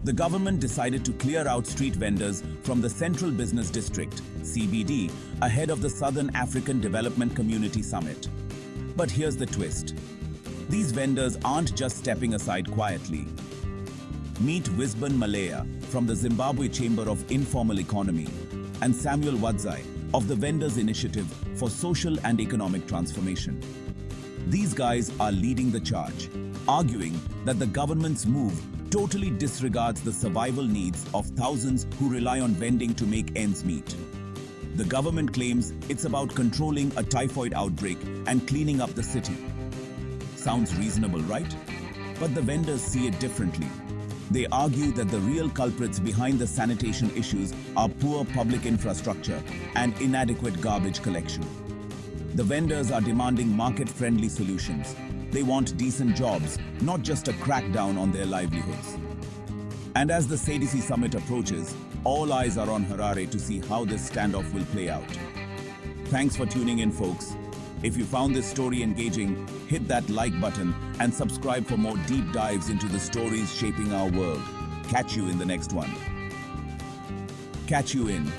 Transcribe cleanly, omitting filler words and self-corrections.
The government decided to clear out street vendors from the Central Business District, CBD, ahead of the Southern African Development Community Summit. But here's the twist. These vendors aren't just stepping aside quietly. Meet Wisban Malaya from the Zimbabwe Chamber of Informal Economy and Samuel Wadzai of the Vendors Initiative for Social and Economic Transformation. These guys are leading the charge, arguing that the government's move totally disregards the survival needs of thousands who rely on vending to make ends meet. The government claims it's about controlling a typhoid outbreak and cleaning up the city. Sounds reasonable, right? But the vendors see it differently. They argue that the real culprits behind the sanitation issues are poor public infrastructure and inadequate garbage collection. The vendors are demanding market-friendly solutions. They want decent jobs, not just a crackdown on their livelihoods. And as the SADC Summit approaches, all eyes are on Harare to see how this standoff will play out. Thanks for tuning in, folks. If you found this story engaging, hit that like button and subscribe for more deep dives into the stories shaping our world. Catch you in the next one. Catch you in